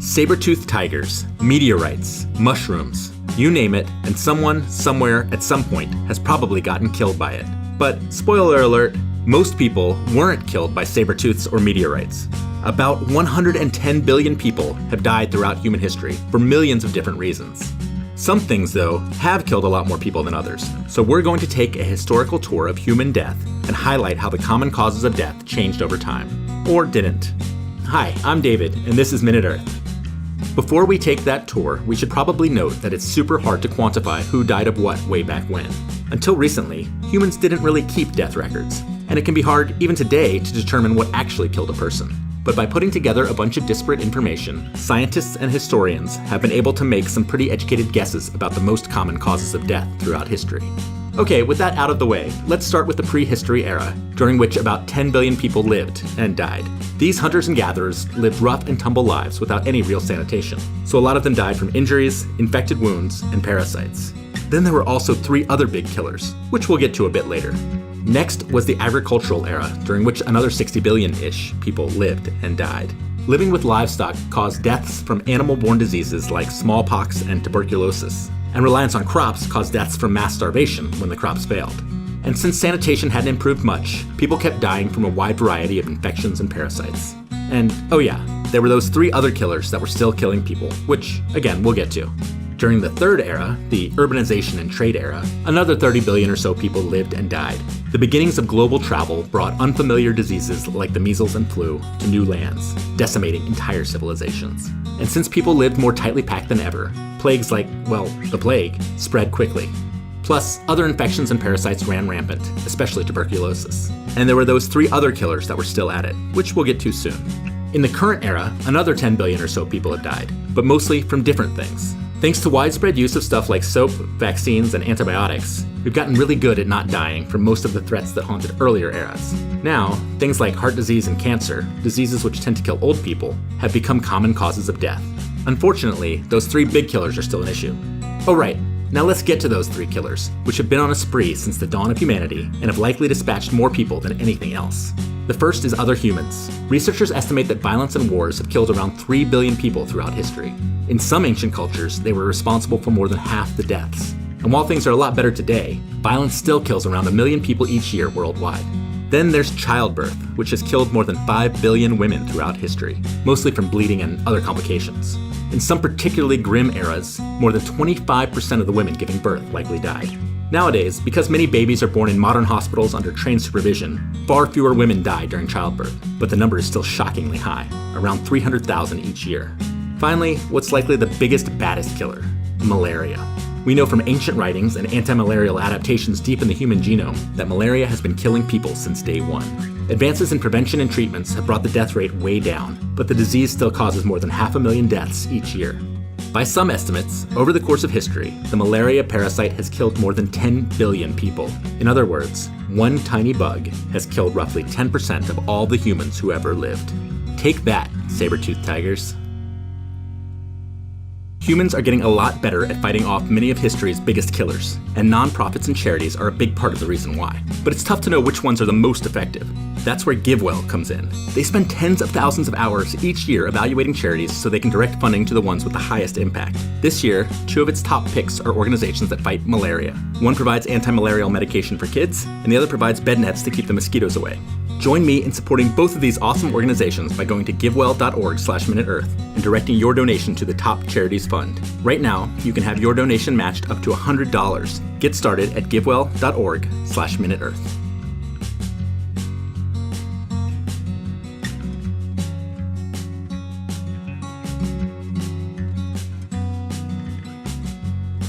Saber-toothed tigers, meteorites, mushrooms, you name it, and someone, somewhere, at some point, has probably gotten killed by it. But, spoiler alert, most people weren't killed by saber-tooths or meteorites. About 110 billion people have died throughout human history for millions of different reasons. Some things, though, have killed a lot more people than others, so we're going to take a historical tour of human death and highlight how the common causes of death changed over time. Or didn't. Hi, I'm David, and this is Minute Earth. Before we take that tour, we should probably note that it's super hard to quantify who died of what way back when. Until recently, humans didn't really keep death records, and it can be hard, even today, to determine what actually killed a person. But by putting together a bunch of disparate information, scientists and historians have been able to make some pretty educated guesses about the most common causes of death throughout history. Okay, with that out of the way, let's start with the prehistory era, during which about 10 billion people lived and died. These hunters and gatherers lived rough and tumble lives without any real sanitation, so a lot of them died from injuries, infected wounds, and parasites. Then there were also three other big killers, which we'll get to a bit later. Next was the agricultural era, during which another 60 billion-ish people lived and died. Living with livestock caused deaths from animal-borne diseases like smallpox and tuberculosis, and reliance on crops caused deaths from mass starvation when the crops failed. And since sanitation hadn't improved much, people kept dying from a wide variety of infections and parasites. And, oh yeah, there were those three other killers that were still killing people, which, again, we'll get to. During the third era, the urbanization and trade era, another 30 billion or so people lived and died. The beginnings of global travel brought unfamiliar diseases like the measles and flu to new lands, decimating entire civilizations. And since people lived more tightly packed than ever, plagues like, well, the plague, spread quickly. Plus, other infections and parasites ran rampant, especially tuberculosis. And there were those three other killers that were still at it, which we'll get to soon. In the current era, another 10 billion or so people have died, but mostly from different things. Thanks to widespread use of stuff like soap, vaccines, and antibiotics, we've gotten really good at not dying from most of the threats that haunted earlier eras. Now, things like heart disease and cancer, diseases which tend to kill old people, have become common causes of death. Unfortunately, those three big killers are still an issue. Oh right, now let's get to those three killers, which have been on a spree since the dawn of humanity and have likely dispatched more people than anything else. The first is other humans. Researchers estimate that violence and wars have killed around 3 billion people throughout history. In some ancient cultures, they were responsible for more than half the deaths. And while things are a lot better today, violence still kills around 1 million people each year worldwide. Then there's childbirth, which has killed more than 5 billion women throughout history, mostly from bleeding and other complications. In some particularly grim eras, more than 25% of the women giving birth likely died. Nowadays, because many babies are born in modern hospitals under trained supervision, far fewer women die during childbirth, but the number is still shockingly high, around 300,000 each year. Finally, what's likely the biggest, baddest killer? Malaria. We know from ancient writings and anti-malarial adaptations deep in the human genome that malaria has been killing people since day one. Advances in prevention and treatments have brought the death rate way down, but the disease still causes more than 500,000 deaths each year. By some estimates, over the course of history, the malaria parasite has killed more than 10 billion people. In other words, one tiny bug has killed roughly 10% of all the humans who ever lived. Take that, saber-toothed tigers. Humans are getting a lot better at fighting off many of history's biggest killers, and nonprofits and charities are a big part of the reason why. But it's tough to know which ones are the most effective. That's where GiveWell comes in. They spend tens of thousands of hours each year evaluating charities so they can direct funding to the ones with the highest impact. This year, 2 of its top picks are organizations that fight malaria. One provides anti-malarial medication for kids, and the other provides bed nets to keep the mosquitoes away. Join me in supporting both of these awesome organizations by going to givewell.org/MinuteEarth and directing your donation to the top charities fund. Right now, you can have your donation matched up to $100. Get started at givewell.org/MinuteEarth.